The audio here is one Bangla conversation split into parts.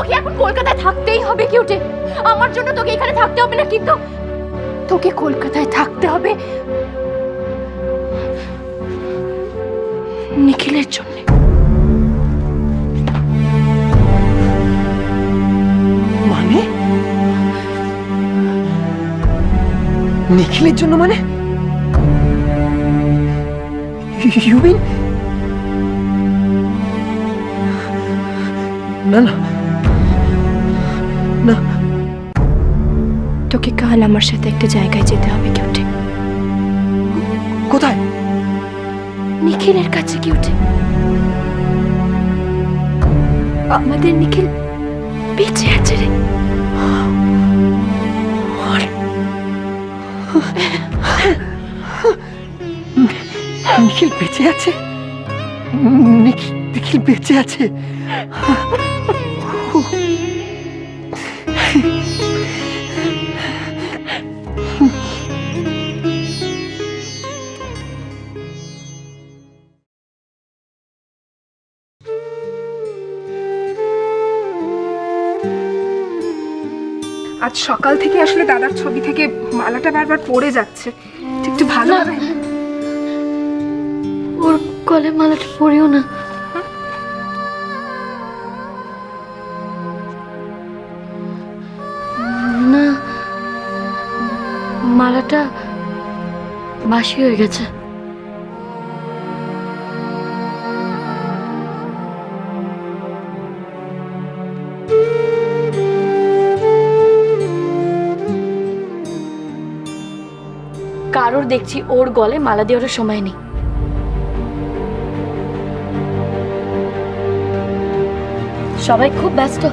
তোকে এখন কলকাতায় থাকতেই হবে কিউটে। আমার জন্য তোকে এখানে থাকতে হবে না, কিন্তু তোকে কলকাতায় থাকতে হবে নিখিলের জন্য। মানে নিখিলের জন্য? মানে ইউ মিন? না না না, তোকে কাল আমার সাথে একটা জায়গায় যেতে হবে কিউটে। কোথায়? নিখিলের কাছে কিউটে। আমাদের নিখিল বেঁচে আছে রে। নিখিল বেঁচে আছে? নিখিল বেঁচে আছে? আজ সকাল থেকে আসলে দাদার ছবি থেকে মালাটা বারবার পড়ে যাচ্ছে। একটু ভালো হবে? ওর গলে মালাটা পরিও না। না, মালাটা বাসি হয়ে গেছে। কারোর দেখছি ওর গলে মালা দেওয়ার সময় নেই। সবাই খুব ব্যস্ত।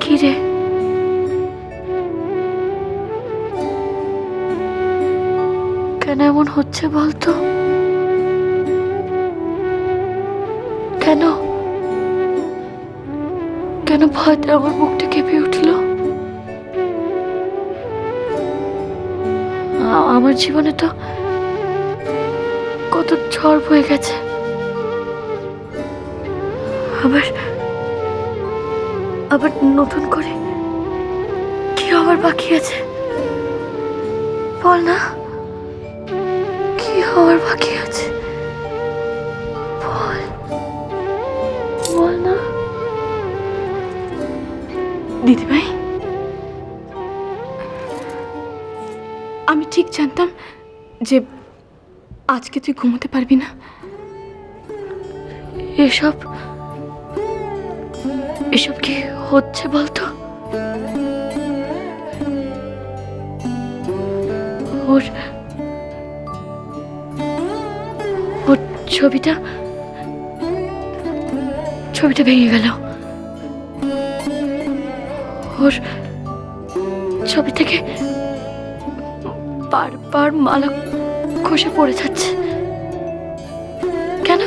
কিরে, কেন এমন হচ্ছে বলতো? কেন কেন ভয়তে আমার মুখটা কেঁপে উঠল? আমার জীবনে তো কত ঝড় বয়ে গেছে, আবার আবার নতুন করে কি হবার বাকি আছে? বল না, কি হওয়ার বাকি আছে? বল বল না দিদিভাই। আমি ঠিক জানতাম যে আজকে তুই ঘুমোতে পারবি না। এসব এসব কি হচ্ছে বলতো? ওর ওর ছবিটা ভেঙে গেল। ওর ছবি থেকে বারবার মালা খসে পড়ে যাচ্ছে। কেন?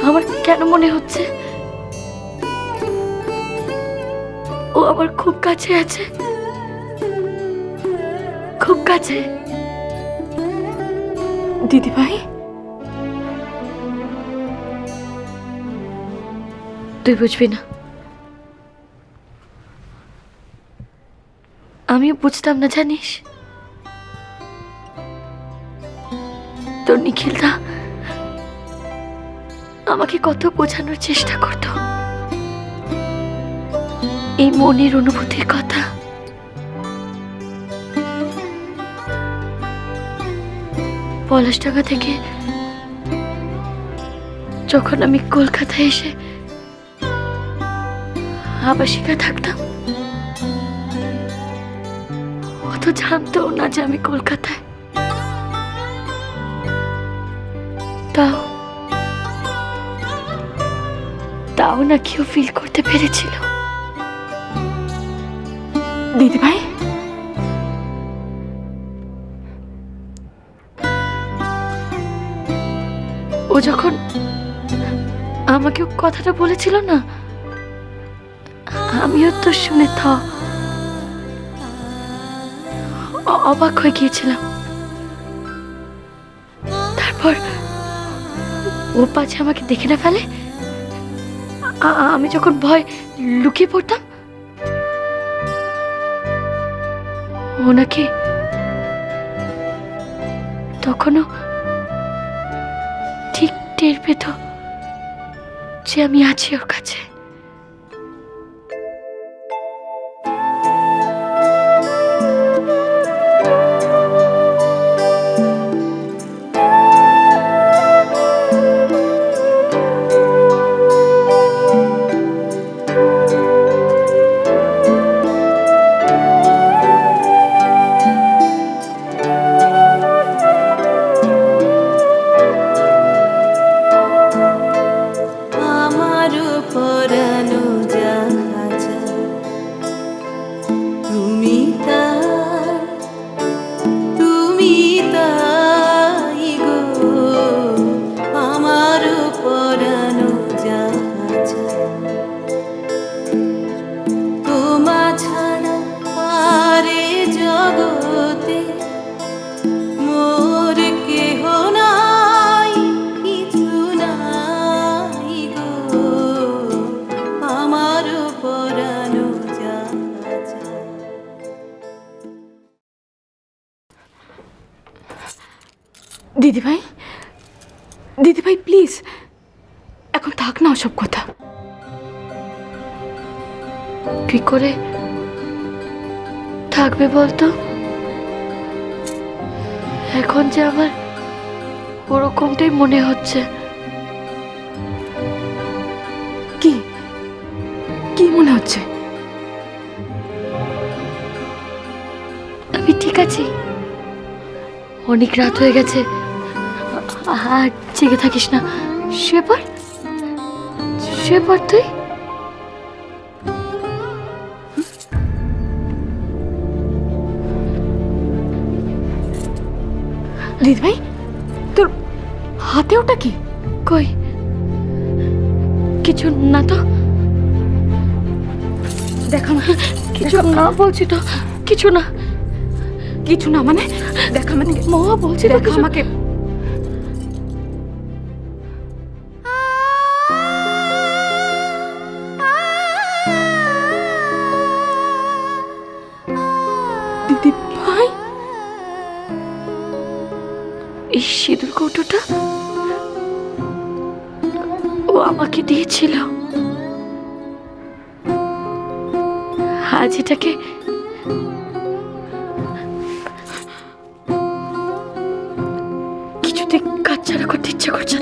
আমার কেন মনে হচ্ছে ও আমার খুব কাছে আছে, খুব কাছে। দিদিভাই, তুই বুঝবি না। আমিও বুঝতাম না, জানিস। তোর নিখিলদা আমাকে কত বোঝানোর চেষ্টা করত এই মনের অনুভূতির কথা। পলাশডাঙ্গা থেকে যখন আমি কলকাতায় এসে আবাসিকা থাকতাম, অত জানতো না যে আমি কলকাতায়। তাও না কেউ ফিল করতে পেরেছিল। দিদিভাই, ও যখন আমাকে কথাটা বলেছিল না, আমিও তো শুনে অবাক হয়ে গিয়েছিলাম। তারপর ও পাছে আমাকে দেখে না ফেলে, আমি যখন ভয় লুকিয়ে পড়তাম, ও নাকি তখনও ঠিক টের পেত যে আমি আছি ওর কাছে। দিদিভাই, দিদিভাই প্লিজ, এখন থাক না ওসব কথা। কি করে থাকবে বলতো? এখন যে আমার ওরকমটাই মনে হচ্ছে। কি কি মনে হচ্ছে? আমি ঠিক আছি, অনেক রাত হয়ে গেছে, আর জেগে থাকিস না। শুয়ে পড় তুই। দিদিভাই, তোর হাতে ওটা কি? কই, কিছু না তো। দেখা কিছু না বলছি তো, কিছু না। কিছু না মানে? দেখা মানে মা বলছি দেখা আমাকে। দিদিভাই, এই সিঁদুর কৌটোটা ও আমাকে দিয়েছিল। আজ এটাকে কিছুতে কাজ ছাড়া করতে ইচ্ছা করছে না।